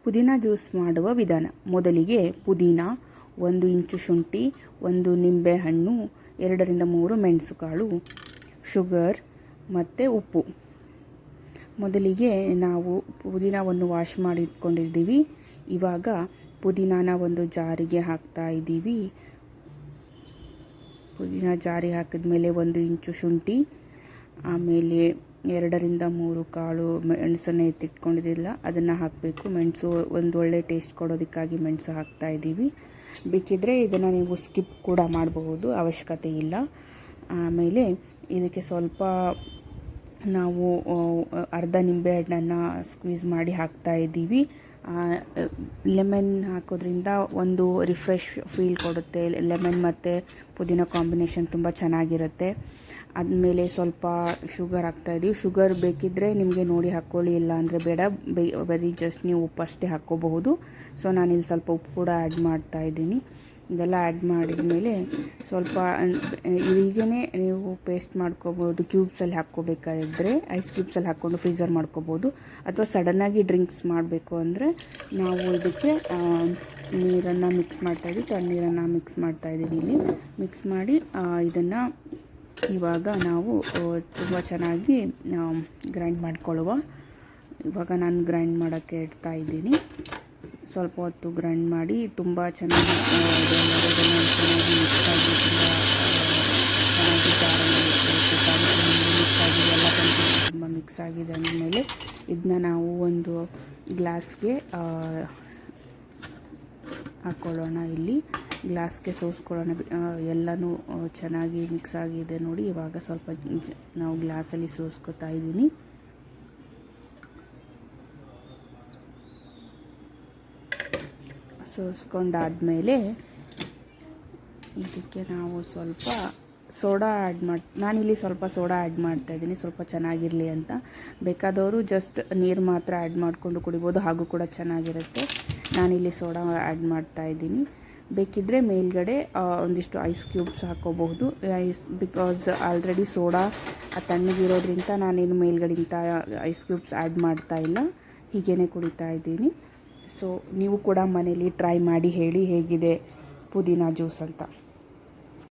ಪುದೀನ ಜ್ಯೂಸ್ ಮಾಡುವ ವಿಧಾನ. ಮೊದಲಿಗೆ ಪುದೀನ, 1 ಇಂಚು ಶುಂಠಿ, 1 ನಿಂಬೆಹಣ್ಣು, 2 ರಿಂದ 3 ಮೆಣಸುಕಾಳು, ಶುಗರ್ ಮತ್ತು ಉಪ್ಪು. ಮೊದಲಿಗೆ ನಾವು ಪುದೀನವನ್ನು ವಾಶ್ ಮಾಡಿ ಇಟ್ಕೊಂಡಿದ್ದೀವಿ. ಇವಾಗ ಪುದೀನಾನ ಒಂದು ಜಾರಿಗೆ ಹಾಕ್ತಾ ಇದ್ದೀವಿ. ಪುದೀನ ಜಾರಿಗೆ ಹಾಕಿದ ಮೇಲೆ 1 ಇಂಚು ಶುಂಠಿ, ಆಮೇಲೆ 2 ರಿಂದ 3 ಕಾಳು ಮೆಣಸನ್ನು ಎತ್ತಿಟ್ಕೊಂಡಿದ್ದಿಲ್ಲ ಅದನ್ನು ಹಾಕಬೇಕು. ಮೆಣಸು ಒಂದು ಒಳ್ಳೆ ಟೇಸ್ಟ್ ಕೊಡೋದಕ್ಕಾಗಿ ಮೆಣಸು ಹಾಕ್ತಾ ಇದ್ದೀವಿ. ಬೇಕಿದ್ದರೆ ಇದನ್ನು ನೀವು ಸ್ಕಿಪ್ ಕೂಡ ಮಾಡಬಹುದು, ಅವಶ್ಯಕತೆ ಇಲ್ಲ. ಆಮೇಲೆ ಇದಕ್ಕೆ ಸ್ವಲ್ಪ ನಾವು ಅರ್ಧ ನಿಂಬೆಹಣ್ಣನ್ನು ಸ್ಕ್ವೀಸ್ ಮಾಡಿ ಹಾಕ್ತಾ ಇದ್ದೀವಿ. ಲೆಮನ್ ಹಾಕೋದ್ರಿಂದ ಒಂದು ರಿಫ್ರೆಶ್ ಫೀಲ್ ಕೊಡುತ್ತೆ. ಲೆಮನ್ ಮತ್ತು ಪುದೀನ ಕಾಂಬಿನೇಷನ್ ತುಂಬ ಚೆನ್ನಾಗಿರುತ್ತೆ. ಆದಮೇಲೆ ಸ್ವಲ್ಪ ಶುಗರ್ ಹಾಕ್ತಾಯಿದ್ದೀವಿ. ಶುಗರ್ ಬೇಕಿದ್ದರೆ ನಿಮಗೆ ನೋಡಿ ಹಾಕ್ಕೊಳ್ಳಿ, ಇಲ್ಲ ಅಂದರೆ ಬೇಡ. ಬರೀ ಜಸ್ಟ್ ನೀವು ಉಪ್ಪಷ್ಟೇ ಹಾಕ್ಕೋಬಹುದು. ಸೊ ನಾನಿಲ್ಲಿ ಸ್ವಲ್ಪ ಉಪ್ಪು ಕೂಡ ಆ್ಯಡ್ ಮಾಡ್ತಾಯಿದ್ದೀನಿ. ಇದೆಲ್ಲ ಆ್ಯಡ್ ಮಾಡಿದ ಮೇಲೆ ಸ್ವಲ್ಪ ಹೀಗೇ ನೀವು ಪೇಸ್ಟ್ ಮಾಡ್ಕೋಬೋದು. ಕ್ಯೂಬ್ಸಲ್ಲಿ ಹಾಕ್ಕೋಬೇಕಾದ್ರೆ ಐಸ್ ಕ್ಯೂಬ್ಸಲ್ಲಿ ಹಾಕ್ಕೊಂಡು ಫ್ರೀಝರ್ ಮಾಡ್ಕೋಬೋದು. ಅಥವಾ ಸಡನ್ನಾಗಿ ಡ್ರಿಂಕ್ಸ್ ಮಾಡಬೇಕು ಅಂದರೆ ನಾವು ಇದಕ್ಕೆ ನೀರನ್ನು ಮಿಕ್ಸ್ ಮಾಡ್ತಾಯಿದ್ದೀವಿ. ತಣ್ಣೀರನ್ನು ಮಿಕ್ಸ್ ಮಾಡ್ತಾಯಿದ್ದೀನಿ. ಇಲ್ಲಿ ಮಿಕ್ಸ್ ಮಾಡಿ ಇದನ್ನು ಇವಾಗ ನಾವು ತುಂಬ ಚೆನ್ನಾಗಿ ಗ್ರೈಂಡ್ ಮಾಡ್ಕೊಳ್ಳುವ. ಇವಾಗ ನಾನು ಗ್ರೈಂಡ್ ಮಾಡೋಕ್ಕೆ ಇಡ್ತಾ ಇದ್ದೀನಿ. ಸ್ವಲ್ಪ ಹೊತ್ತು ಗ್ರೈಂಡ್ ಮಾಡಿ ತುಂಬ ಚೆನ್ನಾಗಿ ಚೆನ್ನಾಗಿ ಮಿಕ್ಸ್ ಆಗಿ ಎಲ್ಲ ತುಂಬ ಮಿಕ್ಸ್ ಆಗಿದೆ ಅಂದಮೇಲೆ ಇದನ್ನ ನಾವು ಒಂದು ಗ್ಲಾಸ್ಗೆ ಹಾಕ್ಕೊಳ್ಳೋಣ. ಇಲ್ಲಿ ಗ್ಲಾಸ್ಗೆ ಸೋಸ್ಕೊಳ್ಳೋಣ. ಎಲ್ಲನೂ ಚೆನ್ನಾಗಿ ಮಿಕ್ಸ್ ಆಗಿದೆ ನೋಡಿ. ಇವಾಗ ಸ್ವಲ್ಪ ನಾವು ಗ್ಲಾಸಲ್ಲಿ ಸೋಸ್ಕೊತಾ ಇದ್ದೀನಿ. ಸೋಸ್ಕೊಂಡಾದಮೇಲೆ ಇದಕ್ಕೆ ನಾವು ಸ್ವಲ್ಪ ಸೋಡಾ ನಾನಿಲ್ಲಿ ಸ್ವಲ್ಪ ಸೋಡಾ ಆ್ಯಡ್ ಮಾಡ್ತಾಯಿದ್ದೀನಿ, ಸ್ವಲ್ಪ ಚೆನ್ನಾಗಿರಲಿ ಅಂತ. ಬೇಕಾದವರು ಜಸ್ಟ್ ನೀರು ಮಾತ್ರ ಆ್ಯಡ್ ಮಾಡಿಕೊಂಡು ಕುಡಿಬೋದು, ಹಾಗೂ ಕೂಡ ಚೆನ್ನಾಗಿರುತ್ತೆ. ನಾನಿಲ್ಲಿ ಸೋಡಾ ಆ್ಯಡ್ ಮಾಡ್ತಾಯಿದ್ದೀನಿ. ಬೇಕಿದ್ದರೆ ಮೇಲ್ಗಡೆ ಒಂದಿಷ್ಟು ಐಸ್ ಕ್ಯೂಬ್ಸ್ ಹಾಕ್ಕೋಬಹುದು. ಬಿಕಾಸ್ ಆಲ್ರೆಡಿ ಸೋಡಾ ತಣ್ಣಗಿರೋದ್ರಿಂದ ನಾನೇನು ಮೇಲ್ಗಡೆಯಿಂದ ಐಸ್ ಕ್ಯೂಬ್ಸ್ ಆ್ಯಡ್ ಮಾಡ್ತಾಯಿಲ್ಲ, ಹೀಗೇ ಕುಡಿತಾ ಇದ್ದೀನಿ. ಸೊ ನೀವು ಕೂಡ ಮನೇಲಿ ಟ್ರೈ ಮಾಡಿ ಹೇಳಿ ಹೇಗಿದೆ ಪುದೀನ ಜ್ಯೂಸ್ ಅಂತ.